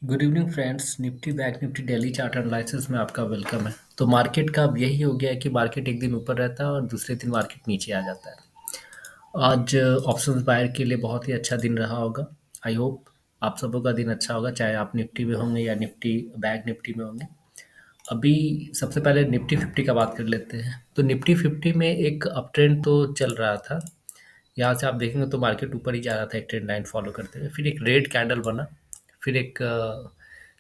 Good evening friends. Nifty bank Nifty daily chart analysis में आपका welcome है। तो मार्केट का अब यही हो गया है कि मार्केट एक दिन ऊपर रहता है और दूसरे दिन मार्केट नीचे आ जाता है। आज ऑप्शंस बायर के लिए बहुत ही अच्छा दिन रहा होगा। आई होप आप सबों का दिन अच्छा होगा, चाहे आप निफ्टी में होंगे या निफ्टी बैंक निफ्टी में होंगे। अभी सबसे पहले निफ्टी फिफ्टी का बात कर लेते हैं। तो निफ्टी फिफ्टी में एक अप ट्रेंड तो चल रहा था। यहाँ से आप देखेंगे तो मार्केट ऊपर ही जा रहा था एक ट्रेंड लाइन फॉलो करते हुए। फिर एक रेड कैंडल बना, फिर एक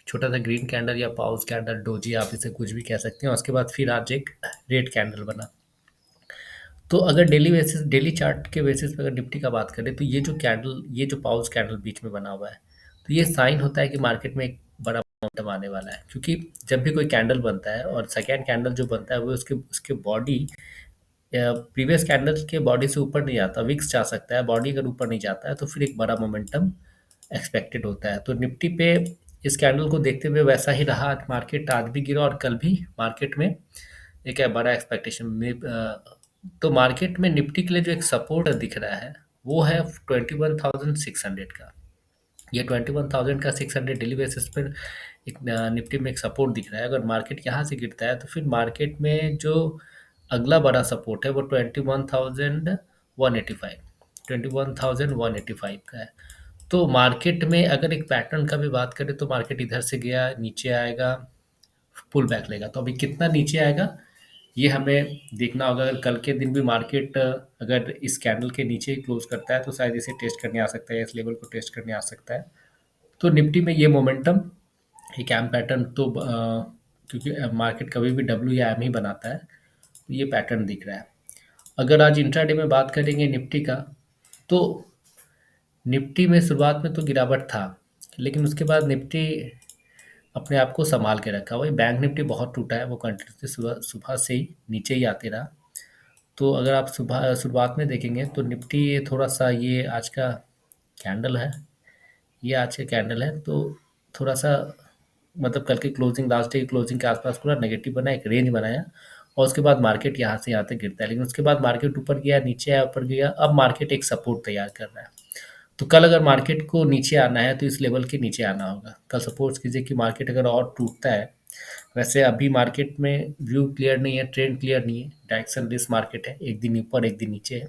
छोटा सा ग्रीन कैंडल या पाउस कैंडल, डोजी आप इसे कुछ भी कह सकते हैं। उसके बाद फिर आज एक रेड कैंडल बना। तो अगर डेली चार्ट के बेसिस पे अगर निफ्टी का बात करें तो ये जो पाउस कैंडल बीच में बना हुआ है, तो ये साइन होता है कि मार्केट में एक बड़ा मोमेंटम आने वाला है। क्योंकि जब भी कोई कैंडल बनता है और सेकेंड कैंडल जो बनता है वो उसके उसके बॉडी प्रीवियस कैंडल के बॉडी से ऊपर नहीं जाता, विक्स जा सकता है। बॉडी अगर ऊपर नहीं जाता है तो फिर एक बड़ा मोमेंटम एक्सपेक्टेड होता है। तो निफ्टी पे इस कैंडल को देखते हुए वैसा ही रहा। आज मार्केट आज भी गिरा और कल भी मार्केट में एक है बड़ा एक्सपेक्टेशन में तो मार्केट में निफ्टी के लिए जो एक सपोर्ट दिख रहा है वो है 21,600 का। ये 21,000 का 600 डेली बेसिस पर एक निफ्टी में एक सपोर्ट दिख रहा है। अगर मार्केट यहाँ से गिरता है तो फिर मार्केट में जो अगला बड़ा सपोर्ट है वो 21,185 21,185 का है। तो मार्केट में अगर एक पैटर्न का भी बात करें तो मार्केट इधर से गया, नीचे आएगा, पुल बैक लेगा। तो अभी कितना नीचे आएगा ये हमें देखना होगा। अगर कल के दिन भी मार्केट अगर इस कैंडल के नीचे ही क्लोज करता है तो शायद इसे टेस्ट करने आ सकता है, इस लेवल को टेस्ट करने आ सकता है। तो निफ्टी में ये मोमेंटम एक एम पैटर्न तो क्योंकि मार्केट कभी भी डब्ल्यू या एम ही बनाता है, तो ये पैटर्न दिख रहा है। अगर आज इंट्राडे में बात करेंगे निफ्टी का, तो निफ्टी में शुरुआत में तो गिरावट था, लेकिन उसके बाद निफ्टी अपने आप को संभाल के रखा। वही बैंक निफ्टी बहुत टूटा है, वो कंटिन्यूसली सुबह सुबह से ही नीचे ही आते रहा। तो अगर आप सुबह शुरुआत में देखेंगे तो निफ्टी ये थोड़ा सा ये आज का कैंडल है, ये आज का कैंडल है। तो थोड़ा सा मतलब कल की क्लोजिंग, लास्ट डे की क्लोजिंग के आसपास पूरा नेगेटिव बना, एक रेंज बनाया और उसके बाद मार्केट यहाँ से यहाँ तक गिरता है। लेकिन उसके बाद मार्केट ऊपर गया, नीचे आया, ऊपर गया। अब मार्केट एक सपोर्ट तैयार कर रहा है। तो कल अगर मार्केट को नीचे आना है तो इस लेवल के नीचे आना होगा। कल सपोज कीजिए कि मार्केट अगर और टूटता है, वैसे अभी मार्केट में व्यू क्लियर नहीं है, ट्रेंड क्लियर नहीं है, डायरेक्शन लेस मार्केट है, एक दिन ऊपर एक दिन नीचे है।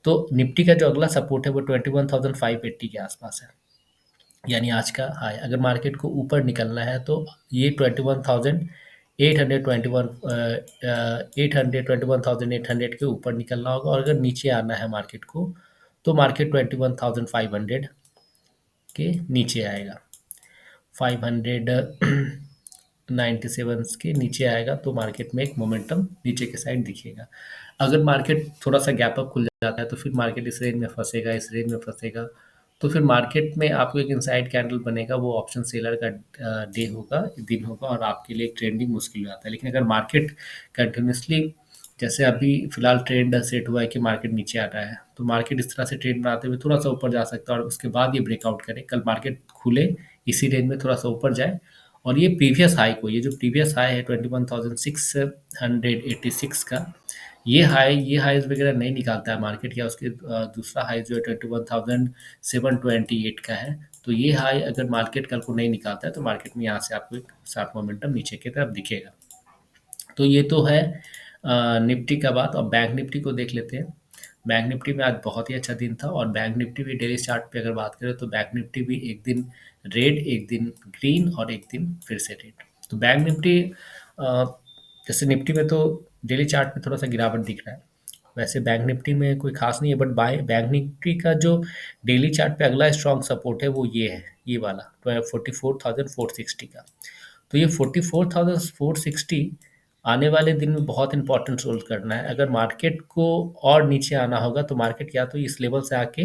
तो निफ्टी का जो अगला सपोर्ट है वो 21,580 के आसपास है, यानी आज का हाई। अगर मार्केट को ऊपर निकलना है तो ये 21,821 21,800 के ऊपर निकलना होगा। और अगर नीचे आना है मार्केट को तो मार्केट 21,500 के नीचे आएगा, 597 के नीचे आएगा। तो मार्केट में एक मोमेंटम नीचे के साइड दिखेगा। अगर मार्केट थोड़ा सा गैप अप खुल जाता है तो फिर मार्केट इस रेंज में फंसेगा, इस रेंज में फंसेगा। तो फिर मार्केट में आपको एक इनसाइड कैंडल बनेगा, वो ऑप्शन सेलर का डे होगा, दिन होगा, और आपके लिए एक ट्रेंडिंग मुश्किल हो जाता है। लेकिन अगर मार्केट कंटिन्यूसली, जैसे अभी फिलहाल ट्रेंड सेट हुआ है कि मार्केट नीचे आ रहा है, तो मार्केट इस तरह से ट्रेंड बनाते हुए थोड़ा सा ऊपर जा सकता है और उसके बाद ये ब्रेकआउट करे, कल मार्केट खुले इसी रेंज में थोड़ा सा ऊपर जाए और ये प्रीवियस हाई को, ये जो प्रीवियस हाई है 21,686 का, ये हाईज वगैरह नहीं निकालता है मार्केट, या उसके दूसरा हाई जो है 21,728 का है। तो ये हाई अगर मार्केट कल को नहीं निकालता है तो मार्केट में यहाँ से आपको एक शार्प मोमेंटम नीचे की तरफ दिखेगा। तो ये तो है निफ्टी का बात। और बैंक निफ्टी को देख लेते हैं। बैंक निफ्टी में आज बहुत ही अच्छा दिन था और बैंक निफ्टी भी डेली चार्ट पे अगर बात करें तो बैंक निफ्टी भी एक दिन रेड, एक दिन ग्रीन और एक दिन फिर से रेड। तो बैंक निफ्टी अ, जैसे निफ्टी में तो डेली चार्ट में थोड़ा सा गिरावट दिख रहा है, वैसे बैंक निफ्टी में कोई खास नहीं है। बट बाय बैंक निफ्टी का जो डेली चार्ट पे अगला स्ट्रॉन्ग सपोर्ट है वो ये है, ये वाला 44,460 का। तो ये 44,460 आने वाले दिन में बहुत इंपॉर्टेंट रोल करना है। अगर मार्केट को और नीचे आना होगा तो मार्केट या तो इस लेवल से आके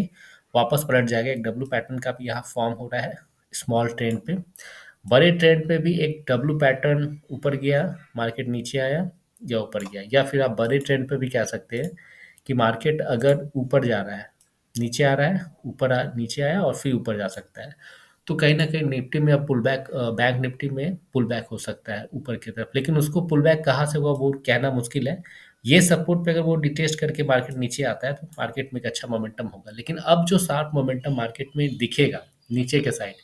वापस पलट जाएगा। एक डब्ल्यू पैटर्न का भी यहाँ फॉर्म हो रहा है स्मॉल ट्रेंड पे। बड़े ट्रेंड पे भी एक डब्ल्यू पैटर्न ऊपर गया, मार्केट नीचे आया या ऊपर गया। या फिर आप बड़े ट्रेंड पे भी कह सकते हैं कि मार्केट अगर ऊपर जा रहा है, नीचे आ रहा है, नीचे आया और फिर ऊपर जा सकता है। तो कहीं न कहीं निफ्टी में अब पुल बैक, बैंक निफ्टी में पुल बैक हो सकता है ऊपर की तरफ। लेकिन उसको पुल बैक कहाँ से होगा वो कहना मुश्किल है। ये सपोर्ट पे अगर वो डिटेस्ट करके मार्केट नीचे आता है तो मार्केट में एक अच्छा मोमेंटम होगा। लेकिन अब जो शार्प मोमेंटम मार्केट में दिखेगा नीचे के साइड,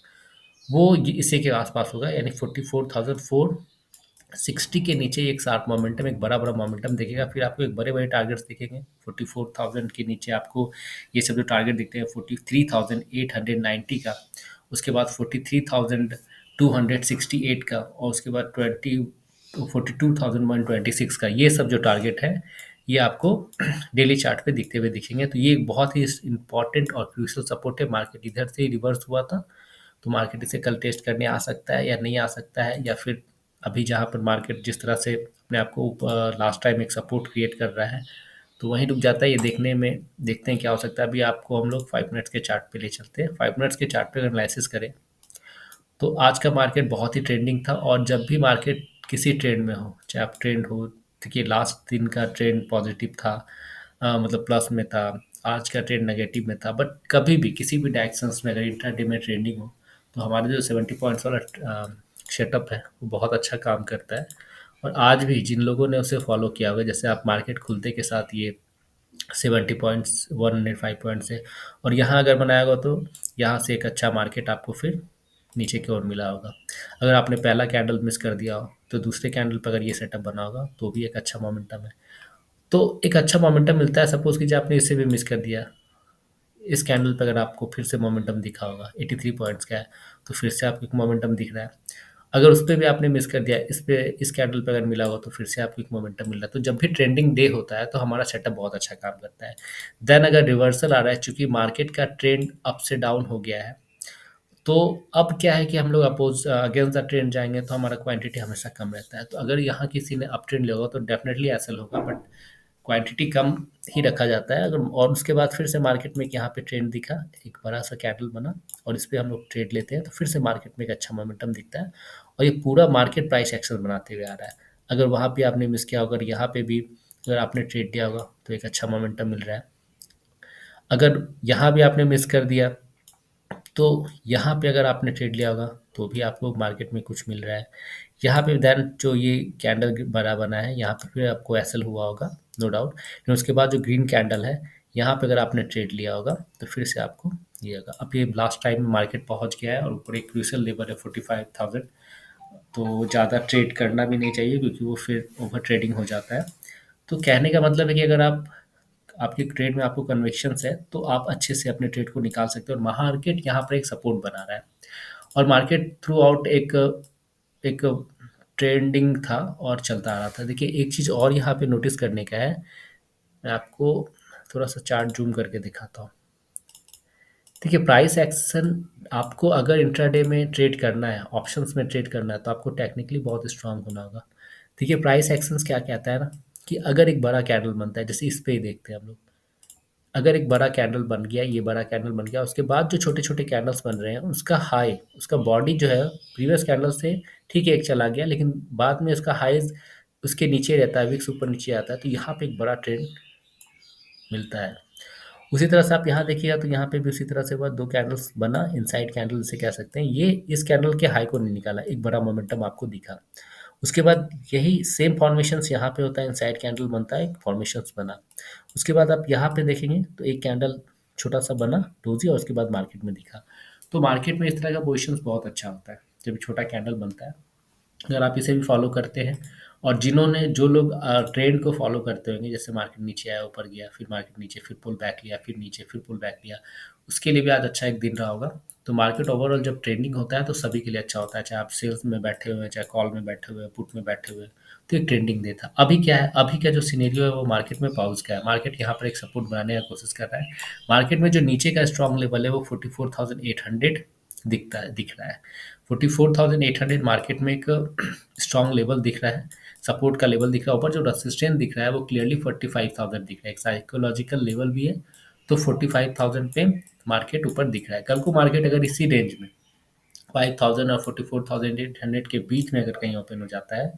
वो इसी के आसपास होगा, यानी 44,460 के नीचे एक शार्प मोमेंटम, एक बड़ा बड़ा मोमेंटम दिखेगा। फिर आपको एक बड़े बड़े टारगेट्स दिखेंगे 44,000 के नीचे आपको ये सब जो टारगेट दिखते हैं 43,890 का, उसके बाद 43,268 का, और उसके बाद 42,126 का। ये सब जो टारगेट है ये आपको डेली चार्ट पे दिखते हुए दिखेंगे। तो ये एक बहुत ही इंपॉर्टेंट और क्रूशियल सपोर्ट है। मार्केट इधर से रिवर्स हुआ था, तो मार्केट इसे कल टेस्ट करने आ सकता है या नहीं आ सकता है, या फिर अभी जहाँ पर मार्केट जिस तरह से अपने आप को लास्ट टाइम एक सपोर्ट क्रिएट कर रहा है तो वहीं रुक जाता है। ये देखने में देखते हैं क्या हो सकता है। अभी आपको हम लोग 5 मिनट्स के चार्ट पे ले चलते हैं। 5 मिनट्स के चार्ट पे अगर एनालिसिस करें तो आज का मार्केट बहुत ही ट्रेंडिंग था, और जब भी मार्केट किसी ट्रेंड में हो, चाहे आप ट्रेंड हो, देखिए लास्ट दिन का ट्रेंड पॉजिटिव था, मतलब प्लस में था, आज का ट्रेंड नेगेटिव में था, बट कभी भी किसी भी डायरेक्शंस में अगर इंट्राडे में ट्रेंडिंग हो तो हमारा जो 70 पॉइंट्स वाला सेटअप है वो बहुत अच्छा काम करता है। और आज भी जिन लोगों ने उसे फॉलो किया होगा, जैसे आप मार्केट खुलते के साथ ये 70 पॉइंट्स 105 पॉइंट से, और यहाँ अगर बनाया होगा तो यहाँ से एक अच्छा मार्केट आपको फिर नीचे की ओर मिला होगा। अगर आपने पहला कैंडल मिस कर दिया हो तो दूसरे कैंडल पर अगर ये सेटअप बना होगा तो भी एक अच्छा मोमेंटम है। तो एक अच्छा मोमेंटम मिलता है। सपोज कीजिए आपने इसे भी मिस कर दिया, इस कैंडल पे अगर आपको फिर से मोमेंटम दिखा होगा 83 पॉइंट्स का है, तो फिर से आपको एक मोमेंटम दिख रहा है। अगर उस पे भी आपने मिस कर दिया, इस कैंडल पे अगर मिला होगा तो फिर से आपको एक मोमेंटम मिल रहा है। तो जब भी ट्रेंडिंग डे होता है तो हमारा सेटअप बहुत अच्छा काम करता है। देन अगर रिवर्सल आ रहा है, चूंकि मार्केट का ट्रेंड अप से डाउन हो गया है, तो अब क्या है कि हम लोग अगेंस्ट द ट्रेंड जाएंगे तो हमारा क्वांटिटी हमेशा कम रहता है। तो अगर यहाँ किसी ने अप ट्रेंड लिया होगा तो डेफिनेटली एसएल होगा, बट क्वांटिटी कम ही रखा जाता है। अगर और उसके बाद फिर से मार्केट में एक यहाँ पे ट्रेंड दिखा, एक बड़ा सा कैंडल बना और इस पे हम लोग ट्रेड लेते हैं तो फिर से मार्केट में एक अच्छा मोमेंटम दिखता है, और ये पूरा मार्केट प्राइस एक्शन बनाते हुए आ रहा है। अगर वहाँ पे आपने मिस किया, अगर यहाँ पे भी अगर आपने ट्रेड लिया होगा तो एक अच्छा मोमेंटम मिल रहा है। अगर यहाँ भी आपने मिस कर दिया तो यहाँ पे अगर आपने ट्रेड लिया होगा तो भी आपको मार्केट में कुछ मिल रहा है। यहाँ पे देन जो ये कैंडल बड़ा बना है यहाँ पे फिर आपको एसएल हुआ होगा, नो डाउट। लेकिन उसके बाद जो ग्रीन कैंडल है यहाँ पे अगर आपने ट्रेड लिया होगा तो फिर से आपको ये होगा। अब ये लास्ट टाइम मार्केट पहुँच गया है और ऊपर एक क्रूशियल लेवल है 45,000, तो ज़्यादा ट्रेड करना भी नहीं चाहिए क्योंकि वो फिर ओवर ट्रेडिंग हो जाता है। तो कहने का मतलब है कि अगर आप आपकी ट्रेड में आपको कन्विक्शंस है तो आप अच्छे से अपने ट्रेड को निकाल सकते हो, और मार्केट यहाँ पर एक सपोर्ट बना रहा है। और मार्केट थ्रू आउट एक एक ट्रेंडिंग था और चलता आ रहा था। देखिए एक चीज़ और यहाँ पे नोटिस करने का है, मैं आपको थोड़ा सा चार्ट जूम करके दिखाता हूँ। देखिए प्राइस एक्शन आपको अगर इंट्राडे में ट्रेड करना है, ऑप्शंस में ट्रेड करना है, तो आपको टेक्निकली बहुत स्ट्रांग होना होगा। देखिए प्राइस एक्शंस क्या कहता है ना, कि अगर एक बड़ा कैंडल बनता है, जैसे इस पे ही देखते हैं हम लोग, अगर एक बड़ा कैंडल बन गया, ये बड़ा कैंडल बन गया, उसके बाद जो छोटे-छोटे कैंडल्स बन रहे हैं, उसका हाई, उसका बॉडी जो है प्रीवियस कैंडल से ठीक है एक चला गया, लेकिन बाद में उसका हाईज़ उसके नीचे रहता है, विक्स ऊपर नीचे आता है, तो यहाँ पे एक बड़ा ट्रेंड मिलता है। उसी तरह से आप यहाँ देखिएगा तो यहाँ पे भी उसी तरह से हुआ, 2 कैंडल्स बना, इनसाइड कैंडल जिसे कह सकते हैं। ये इस कैंडल के हाई को नहीं निकाला, एक बड़ा मोमेंटम आपको दिखा। उसके बाद यही सेम फॉर्मेशंस यहाँ पे होता है, इनसाइड कैंडल बनता है, एक फॉर्मेशंस बना। उसके बाद आप यहाँ पे देखेंगे तो एक कैंडल छोटा-सा बना डोजी, और उसके बाद मार्केट में दिखा। तो मार्केट में इस तरह का पोज़ीशंस बहुत अच्छा होता है, जब छोटा कैंडल बनता है। अगर आप इसे भी फॉलो करते हैं, और जो लोग ट्रेंड को फॉलो करते होंगे, जैसे मार्केट नीचे आया, ऊपर गया, फिर मार्केट नीचे, फिर पुल बैक लिया, फिर नीचे, फिर पुल बैक लिया, उसके लिए भी आज अच्छा एक दिन रहा होगा। तो मार्केट ओवरऑल जब ट्रेंडिंग होता है तो सभी के लिए अच्छा होता है, चाहे आप सेल्स में बैठे हुए हैं, चाहे कॉल में बैठे हुए हैं, पुट में बैठे हुए हैं। तो एक ट्रेंडिंग डे था। अभी क्या है, अभी का जो सिनेरियो है वो मार्केट में पॉज का है। मार्केट यहाँ पर एक सपोर्ट बनाने का कोशिश कर रहा है। मार्केट में जो नीचे का स्ट्रॉन्ग लेवल है वो 44,800 दिख रहा है। 44,800 मार्केट में एक स्ट्रॉन्ग लेवल दिख रहा है, सपोर्ट का लेवल दिख रहा है। ऊपर जो रेसिस्टेंस दिख रहा है वो क्लियरली 45,000 दिख रहा है, एक साइकोलॉजिकल लेवल भी है। तो 45,000 पे मार्केट ऊपर दिख रहा है। कल को मार्केट अगर इसी रेंज में 5,000 और 44,800 के बीच में अगर कहीं ओपन हो जाता है,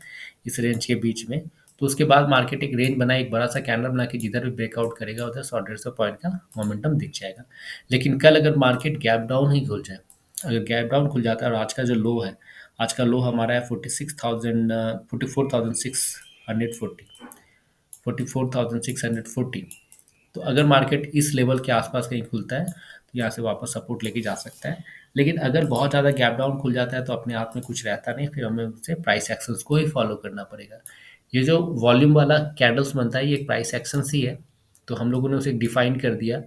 इस रेंज के बीच में, तो उसके बाद मार्केट एक रेंज बनाए, एक बड़ा सा कैंडल बना के जिधर भी ब्रेकआउट करेगा उधर 100-150 पॉइंट का मोमेंटम दिख जाएगा। लेकिन कल अगर मार्केट गैप डाउन ही खुल जाए, अगर गैप डाउन खुल जाता है, और आज का जो लो है, आज का लो हमारा है 44,640, 44,640। तो अगर मार्केट इस लेवल के आसपास कहीं खुलता है तो यहाँ से वापस सपोर्ट लेके जा सकता है। लेकिन अगर बहुत ज़्यादा गैप डाउन खुल जाता है तो अपने आप में कुछ रहता नहीं, फिर हमें उससे प्राइस एक्शंस को ही फॉलो करना पड़ेगा। ये जो वॉल्यूम वाला कैंडल्स बनता है ये एक प्राइस एक्शंस ही है। तो हम लोगों ने उसे डिफाइन कर दिया,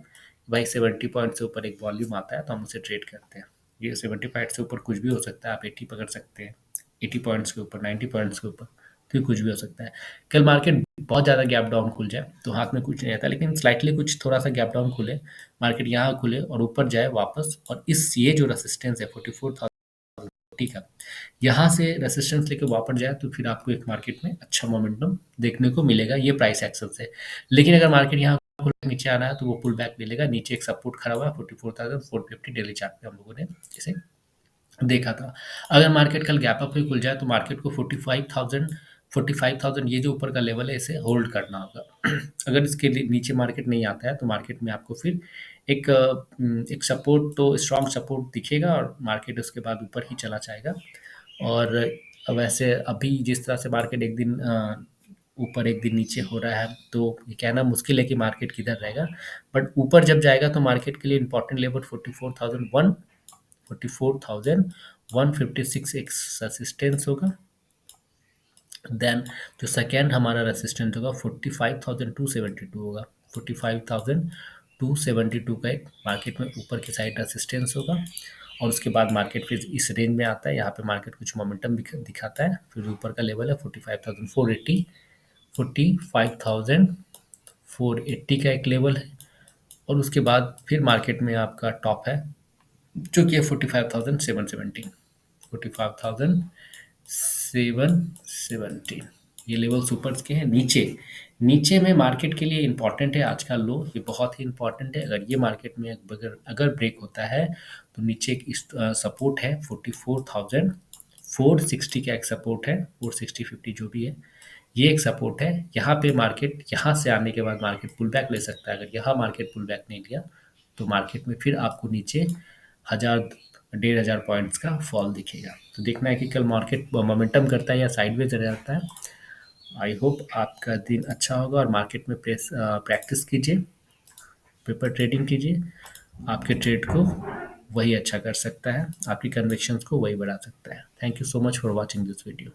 भाई 70 पॉइंट से ऊपर एक वॉल्यूम आता है तो हम उसे ट्रेड करते हैं। ये 75 से ऊपर कुछ भी हो सकता है, आप 80 पकड़ सकते हैं, 80 पॉइंट्स के ऊपर, 90 पॉइंट्स के ऊपर, तो ये कुछ भी हो सकता है। कल मार्केट बहुत ज़्यादा गैप डाउन खुल जाए तो हाथ में कुछ नहीं रहता, लेकिन स्लाइटली कुछ थोड़ा सा गैप डाउन खुले, मार्केट यहाँ खुले और ऊपर जाए वापस, और इस ये जो रेसिस्टेंस है 44,000 का, यहाँ से रेसिस्टेंस लेके वापस जाए तो फिर आपको एक मार्केट में अच्छा मोमेंटम देखने को मिलेगा, ये प्राइस एक्शन से। लेकिन अगर मार्केट यहाँ खुल के नीचे आना है तो वो पुल बैक ले लेगा। नीचे एक सपोर्ट खड़ा हुआ है 44,450 डेली चार्ट पे, हम लोगों ने इसे देखा था। अगर मार्केट कल गैप अप ही खुल जाए तो मार्केट को 45,000 ये जो ऊपर का लेवल है इसे होल्ड करना होगा। अगर इसके नीचे मार्केट नहीं आता है तो मार्केट में आपको फिर एक सपोर्ट, तो स्ट्रॉन्ग सपोर्ट दिखेगा और मार्केट उसके बाद ऊपर ही चला जाएगा। और वैसे अभी जिस तरह से मार्केट एक दिन ऊपर एक दिन नीचे हो रहा है, तो ये कहना मुश्किल है कि मार्केट किधर रहेगा। बट ऊपर जब जाएगा तो मार्केट के लिए इंपॉर्टेंट लेवल 44,156 एक रेसिस्टेंस होगा। देन जो सेकेंड हमारा रेसिस्टेंस होगा 45,272 होगा। 45,272 का एक मार्केट में ऊपर की साइड रेसिस्टेंस होगा, और उसके बाद मार्केट फिर इस रेंज में आता है। यहाँ पे मार्केट कुछ मोमेंटम दिखाता है, फिर ऊपर का लेवल है 45,480, 45,480 का एक लेवल है, और उसके बाद फिर मार्केट में आपका टॉप है जो कि है 45,717, 45,717। ये लेवल सुपर्स के हैं। नीचे नीचे में मार्केट के लिए इंपॉर्टेंट है आज का लो, ये बहुत ही इंपॉर्टेंट है। अगर ये मार्केट में अगर ब्रेक होता है तो नीचे एक सपोर्ट है 44,460 का एक सपोर्ट है, 460 50 जो भी है, ये एक सपोर्ट है। यहाँ पे मार्केट यहाँ से आने के बाद मार्केट पुल बैक ले सकता है। अगर यहाँ मार्केट पुल बैक नहीं लिया तो मार्केट में फिर आपको नीचे 1,000 1,500 पॉइंट्स का फॉल दिखेगा। तो देखना है कि कल मार्केट मोमेंटम करता है या साइडवेज रह जाता है। आई होप आपका दिन अच्छा होगा और मार्केट में प्रैक्टिस कीजिए, पेपर ट्रेडिंग कीजिए। आपके ट्रेड को वही अच्छा कर सकता है, आपकी कन्विक्शंस को वही बढ़ा सकता है। Thank you so much for watching this video.